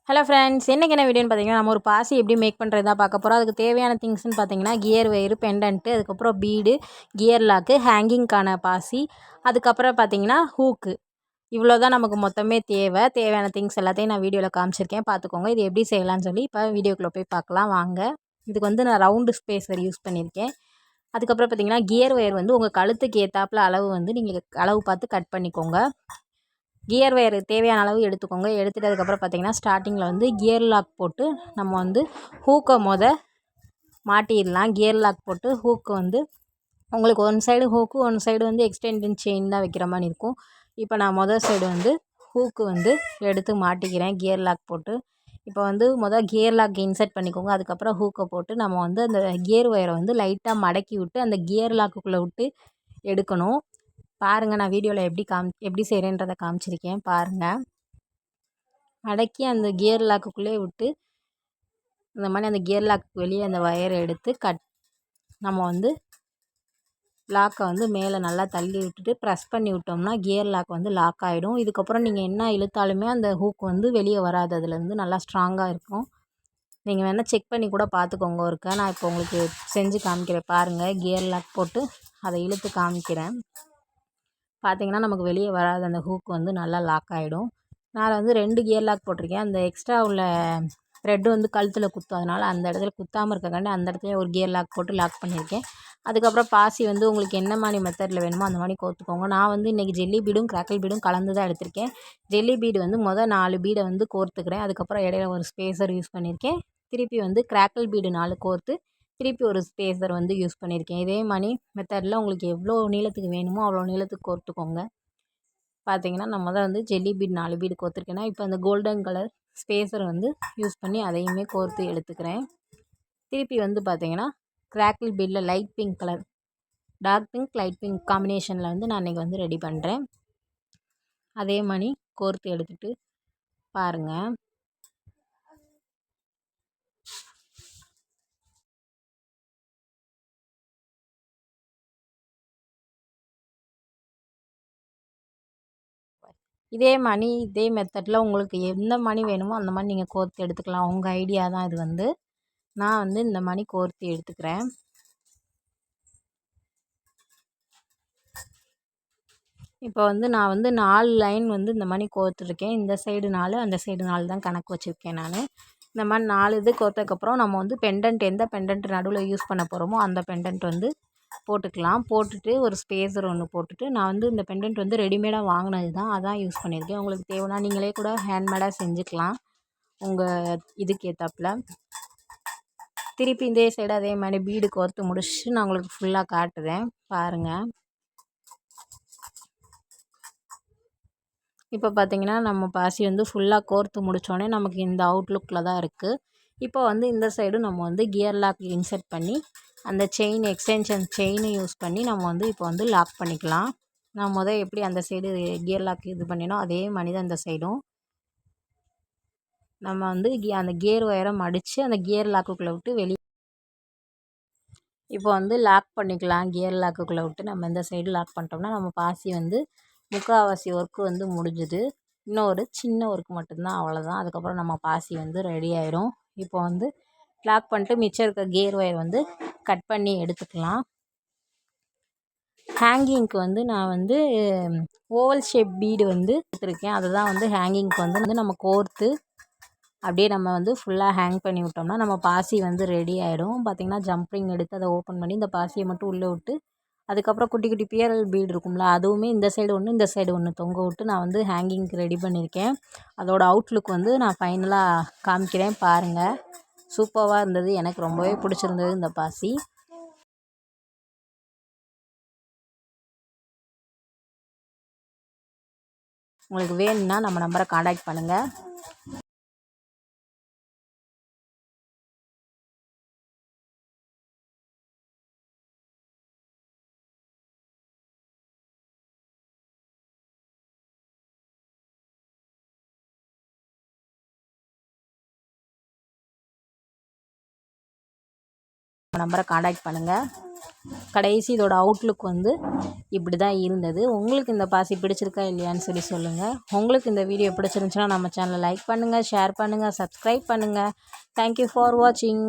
Hello friends, என்ன வீடியோன்னு பார்த்தீங்கன்னா, நம்ம ஒரு பாசி எப்படி மேக் பண்ணுறது தான் பார்க்க போகிறோம். அதுக்கு தேவையான திங்ஸ்ன்னு பார்த்தீங்கன்னா, கியர் வயரு, பெண்டன்ட்டு, அதுக்கப்புறம் பீடு, கியர் லாக்கு, ஹேங்கிங்க்கான பாசி, அதுக்கப்புறம் பார்த்தீங்கன்னா ஹூக்கு. இவ்வளோ தான் நமக்கு மொத்தமே தேவையான திங்ஸ் எல்லாத்தையும் நான் வீடியோவில் காமிச்சிருக்கேன், பார்த்துக்கோங்க. இது எப்படி செய்யலாம்னு சொல்லி இப்போ வீடியோக்குள்ளே போய் பார்க்கலாம் வாங்க. இதுக்கு வந்து நான் ரவுண்டு ஸ்பேஸர் யூஸ் பண்ணியிருக்கேன். அதுக்கப்புறம் பார்த்தீங்கன்னா, கியர் ஒயர் வந்து உங்கள் கழுத்துக்கு ஏற்றாப்புல அளவு வந்து நீங்கள் அளவு பார்த்து கட் பண்ணிக்கோங்க. கியர் வயர் தேவையான அளவு எடுத்துக்கோங்க. எடுத்துகிட்டு அதுக்கப்புறம் பார்த்தீங்கன்னா, ஸ்டார்டிங்கில் வந்து கியர் லாக் போட்டு நம்ம வந்து ஹூக்கை மாட்டிடலாம். கியர் லாக் போட்டு ஹூக்கு வந்து உங்களுக்கு one side hook, one side வந்து எக்ஸ்டென்ஷன் செயின் தான் வைக்கிற மாதிரி இருக்கும். இப்போ நான் சைடு வந்து ஹூக்கு வந்து எடுத்து மாட்டிக்கிறேன் கியர் லாக் போட்டு. இப்போ வந்து கியர் லாக் இன்சர்ட் பண்ணிக்கோங்க. அதுக்கப்புறம் ஹூக்கை போட்டு நம்ம வந்து அந்த கியர் ஒயரை வந்து லைட்டாக மடக்கி விட்டு அந்த கியர் லாக்குக்குள்ளே விட்டு எடுக்கணும். பாருங்கள், நான் வீடியோவில் எப்படி செய்கிறேன்றதை காமிச்சிருக்கேன் பாருங்கள். அடக்கி அந்த கியர் லாக்குக்குள்ளே விட்டு இந்த மாதிரி அந்த கியர் லாக் வெளியே அந்த வயரை எடுத்து நம்ம வந்து லாக்கை வந்து மேலே நல்லா தள்ளி விட்டுட்டு ப்ரெஸ் பண்ணி விட்டோம்னா கியர் லாக் வந்து லாக் ஆகிடும். இதுக்கப்புறம் நீங்கள் என்ன இழுத்தாலுமே அந்த ஹூக் வந்து வெளியே வராது. அதுலேருந்து நல்லா ஸ்ட்ராங்காக இருக்கும். நீங்கள் வேணால் செக் பண்ணி கூட பார்த்துக்கோங்க ஒருக்கா. நான் இப்போ உங்களுக்கு செஞ்சு காமிக்கிறேன் பாருங்கள். கியர் லாக் போட்டு அதை இழுத்து காமிக்கிறேன். பார்த்திங்கன்னா நமக்கு வெளியே வராது. அந்த ஹூக் வந்து நல்லா லாக் ஆகிடும். நான் வந்து 2 கியர் லாக் போட்டிருக்கேன். அந்த எக்ஸ்ட்ரா உள்ள த்ரெட்டு வந்து கழுத்தில் குத்தும். அதனால் அந்த இடத்துல குத்தாமல் இருக்கக்காண்டி அந்த இடத்துல ஒரு கியர் லாக் போட்டு லாக் பண்ணியிருக்கேன். அதுக்கப்புறம் பாசி வந்து உங்களுக்கு என்ன மாதிரி மெத்தடில் வேணுமோ அந்த மாதிரி கோர்த்துக்கோங்க. நான் வந்து இன்றைக்கி ஜெல்லி பீடும் கிராக்கிள் பீடும் கலந்து தான் எடுத்திருக்கேன். ஜெல்லி பீடு வந்து 4 பீடை வந்து கோர்த்துக்கிறேன். அதுக்கப்புறம் இடையில ஒரு ஸ்பேஸர் யூஸ் பண்ணியிருக்கேன். திருப்பி வந்து கிராக்கிள் பீடு 4 கோர்த்து திருப்பி ஒரு ஸ்பேஸர் வந்து யூஸ் பண்ணியிருக்கேன். இதே மாதிரி மெத்தடில் உங்களுக்கு எவ்வளோ நீளத்துக்கு வேணுமோ அவ்வளோ நீளத்துக்கு கோர்த்துக்கோங்க. பார்த்தீங்கன்னா நம்ம வந்து ஜெல்லி பீட் 4 பீடு கோர்த்துருக்கேன்னா இப்போ அந்த கோல்டன் கலர் ஸ்பேஸரை வந்து யூஸ் பண்ணி அதையுமே கோர்த்து எடுத்துக்கிறேன். திருப்பி வந்து பார்த்தீங்கன்னா crackle beetle light pink colour, dark pink, light pink காம்பினேஷனில் வந்து நான் இன்றைக்கி வந்து ரெடி பண்ணுறேன். அதே மாதிரி கோர்த்து எடுத்துகிட்டு பாருங்கள். இதே மெத்தடில் உங்களுக்கு எந்த மணி வேணுமோ அந்த மாதிரி நீங்கள் கோர்த்து எடுத்துக்கலாம். உங்கள் ஐடியா தான் இது வந்து. நான் வந்து இந்த மாதிரி கோர்த்து எடுத்துக்கிறேன். இப்போ வந்து நான் வந்து 4 லைன் வந்து இந்த மாதிரி கோர்த்துருக்கேன். இந்த சைடு 4, அந்த சைடு 4 தான் கணக்கு வச்சுருக்கேன் நான். இந்த மாதிரி 4 இது கோர்த்ததுக்கப்புறம் நம்ம வந்து எந்த பெண்டன்ட் நடுவில் யூஸ் பண்ண போகிறோமோ அந்த பெண்டன்ட் வந்து போட்டுக்கலாம். போட்டுட்டு ஒரு ஸ்பேஸர் ஒன்று போட்டுட்டு நான் வந்து இந்த பெண்டன்ட் வந்து ரெடிமேடாக வாங்கினது தான், அதான் யூஸ் பண்ணியிருக்கேன். உங்களுக்கு தேவைன்னா நீங்களே கூட ஹேண்ட்மேடாக செஞ்சுக்கலாம் உங்கள் இதுக்கு ஏற்றாப்புல. திருப்பி இதே சைடு அதே மாதிரி பீடு கோர்த்து முடிச்சுட்டு நான் உங்களுக்கு ஃபுல்லாக காட்டுறேன் பாருங்கள். இப்போ பார்த்திங்கன்னா நம்ம பாசி வந்து ஃபுல்லாக கோர்த்து முடித்தோடனே நமக்கு இந்த அவுட்லுக்கில் தான் இருக்குது. இப்போ வந்து இந்த சைடும் நம்ம வந்து கியர் லாக் இன்சர்ட் பண்ணி அந்த எக்ஸ்டென்ஷன் செயினை யூஸ் பண்ணி நம்ம வந்து இப்போ வந்து லாக் பண்ணிக்கலாம். நான் எப்படி அந்த சைடு கியர் லாக் இது பண்ணினோம் அதே மாதிரி தான் இந்த சைடும் நம்ம வந்து அந்த கியர் ஒயரை மடித்து அந்த கியர் லாக்குக்குள்ளே விட்டு இப்போ வந்து லாக் பண்ணிக்கலாம். கியர் லாக்குக்குள்ளே விட்டு நம்ம இந்த சைடு லாக் பண்ணிட்டோம்னா நம்ம பாசி வந்து முக்கால்வாசி ஒர்க்கு வந்து முடிஞ்சுது. இன்னும் ஒரு சின்ன ஒர்க் மட்டும்தான், அவ்வளோதான். அதுக்கப்புறம் நம்ம பாசி வந்து ரெடி ஆயிடும். இப்போ வந்து லாக் பண்ணிட்டு மிச்சம் இருக்க கியர் ஒயர் வந்து கட் பண்ணி எடுத்துக்கலாம். ஹேங்கிங்க்கு வந்து நான் வந்து ஓவல் ஷேப் பீடு வந்து எடுத்துருக்கேன். அதை தான் வந்து ஹேங்கிங்க்கு வந்து நம்ம கோர்த்து அப்படியே நம்ம வந்து ஃபுல்லாக ஹேங் பண்ணி விட்டோம்னா நம்ம பாசி வந்து ரெடி ஆகிடும். பார்த்திங்கன்னா ஜம்பிங் எடுத்து அதை ஓப்பன் பண்ணி இந்த பாசியை மட்டும் உள்ளே விட்டு அதுக்கப்புறம் குட்டி குட்டி பியரல் பீடு இருக்கும்ல, அதுவுமே இந்த சைடு ஒன்று இந்த சைடு ஒன்று தொங்க விட்டு நான் வந்து ஹேங்கிங்க்கு ரெடி பண்ணியிருக்கேன். அதோடய அவுட்லுக் வந்து நான் ஃபைனலாக காமிக்கிறேன் பாருங்கள். சூப்பராக இருந்தது, எனக்கு ரொம்பவே பிடிச்சிருந்தது இந்த பாசி. உங்களுக்கு வேணும்னா நம்ம நம்பரை காண்டாக்ட் பண்ணுங்கள். நம்பரை காண்டாக்ட் பண்ணுங்கள். கடைசி இதோட அவுட்லுக் வந்து இப்படி தான் இருந்தது. உங்களுக்கு இந்த பாசி பிடிச்சிருக்கா இல்லையான்னு சொல்லி சொல்லுங்கள். உங்களுக்கு இந்த வீடியோ பிடிச்சிருந்துச்சுன்னா நம்ம சேனலை லைக் பண்ணுங்கள், ஷேர் பண்ணுங்கள், சப்ஸ்கிரைப் பண்ணுங்கள். தேங்க்யூ ஃபார் வாட்சிங்.